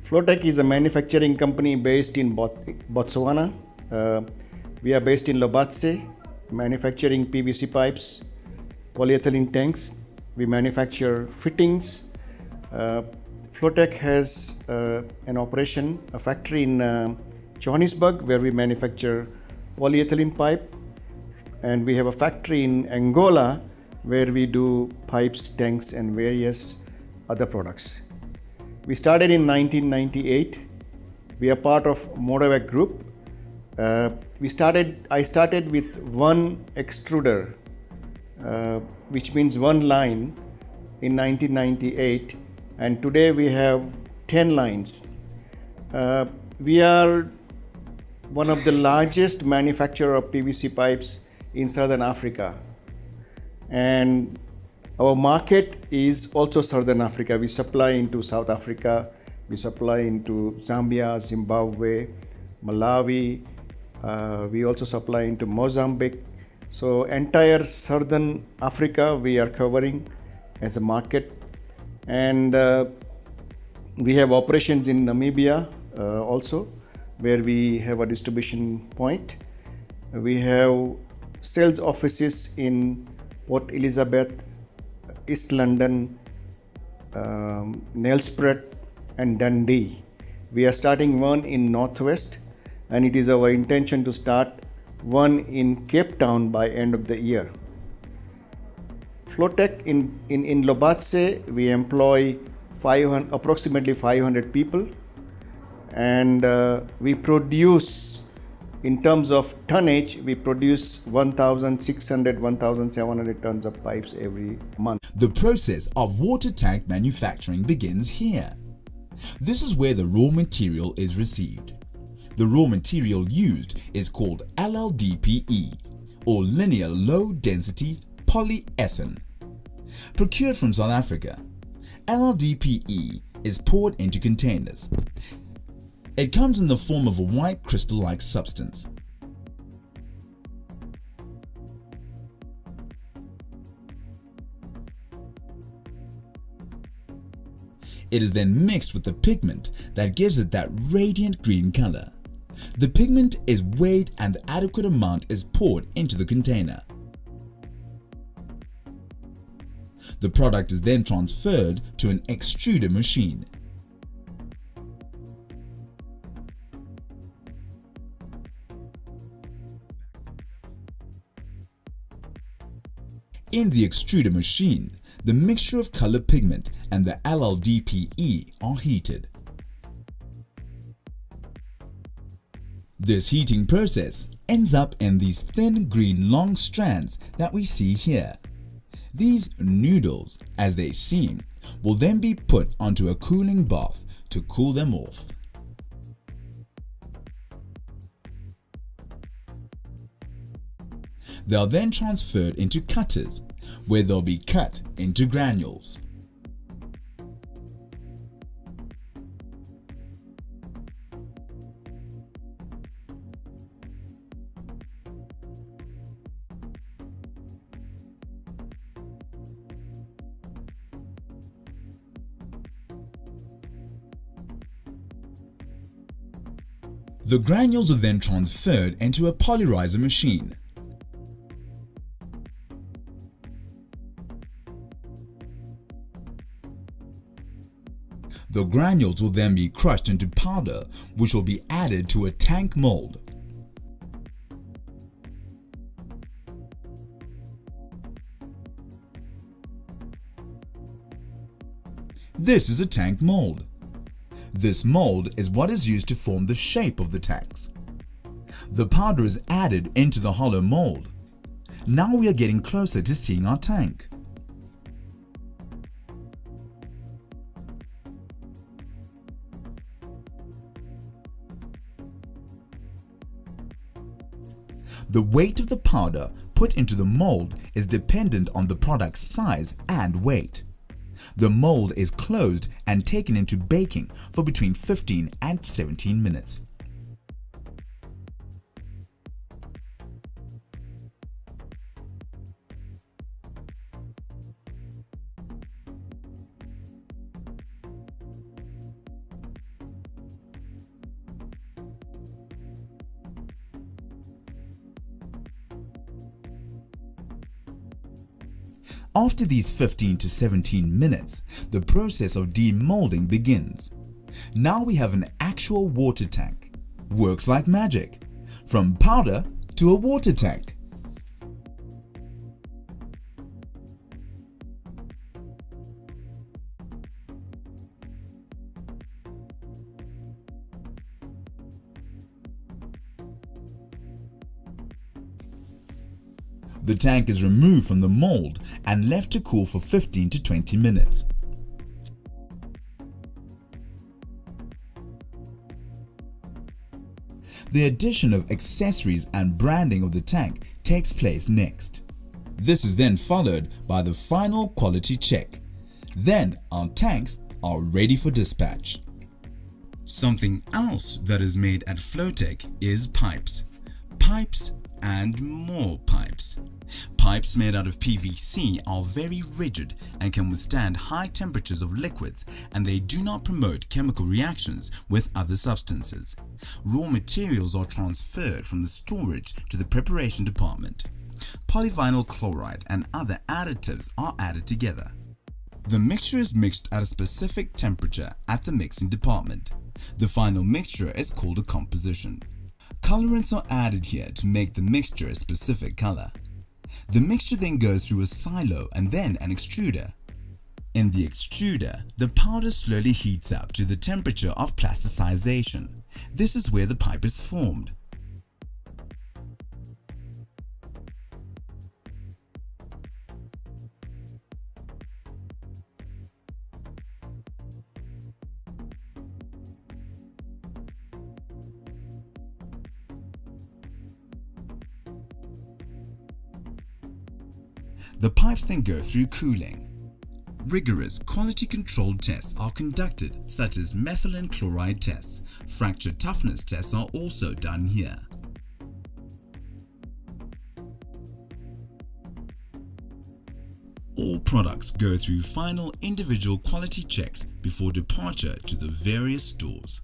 Flo-Tek is a manufacturing company based in Botswana. Uh, we are based in Lobatse, manufacturing PVC pipes, polyethylene tanks. We manufacture fittings. Uh, Flo-Tek has an operation, a factory in Johannesburg where we manufacture polyethylene pipe, and we have a factory in Angola where we do pipes, tanks, and various other products. We started in 1998. We are part of Modavac Group. I started with one extruder, which means one line, in 1998, and today we have 10 lines. We are one of the largest manufacturer of PVC pipes in Southern Africa, and our market is also Southern Africa. We supply into South Africa, we supply into Zambia, Zimbabwe, Malawi. We also supply into Mozambique. So entire Southern Africa we are covering as a market, and we have operations in Namibia also, where we have a distribution point. We have sales offices in Port Elizabeth, East London, Nelspruit, and Dundee. We are starting one in Northwest, and it is our intention to start one in Cape Town by end of the year. Flo-Tek in Lobatse, we employ approximately 500 people, and we produce, in terms of tonnage, we produce 1,600, 1,700 tons of pipes every month. The process of water tank manufacturing begins here. This is where the raw material is received. The raw material used is called LLDPE, or linear low density polyethylene. Procured from South Africa, LLDPE is poured into containers. It comes in the form of a white crystal-like substance. It is then mixed with the pigment that gives it that radiant green color. The pigment is weighed and the adequate amount is poured into the container. The product is then transferred to an extruder machine. In the extruder machine, the mixture of color pigment and the LLDPE are heated. This heating process ends up in these thin green long strands that we see here. These noodles, as they seem, will then be put onto a cooling bath to cool them off. They are then transferred into cutters, where they'll be cut into granules. The granules are then transferred into a polarizer machine. The granules will then be crushed into powder, which will be added to a tank mold. This is a tank mold. This mold is what is used to form the shape of the tanks. The powder is added into the hollow mold. Now we are getting closer to seeing our tank. The weight of the powder put into the mold is dependent on the product's size and weight. The mold is closed and taken into baking for between 15 and 17 minutes. After these 15 to 17 minutes, the process of demolding begins. Now we have an actual water tank. Works like magic. From powder to a water tank. The tank is removed from the mold and left to cool for 15 to 20 minutes. The addition of accessories and branding of the tank takes place next. This is then followed by the final quality check. Then our tanks are ready for dispatch. Something else that is made at Flo-Tek is pipes. Pipes and more pipes. Pipes made out of PVC are very rigid and can withstand high temperatures of liquids, and they do not promote chemical reactions with other substances. Raw materials are transferred from the storage to the preparation department. Polyvinyl chloride and other additives are added together. The mixture is mixed at a specific temperature at the mixing department. The final mixture is called a composition. Colorants are added here to make the mixture a specific color. The mixture then goes through a silo and then an extruder. In the extruder, the powder slowly heats up to the temperature of plasticization. This is where the pipe is formed. The pipes then go through cooling. Rigorous quality control tests are conducted, such as methylene chloride tests. Fracture toughness tests are also done here. All products go through final individual quality checks before departure to the various stores.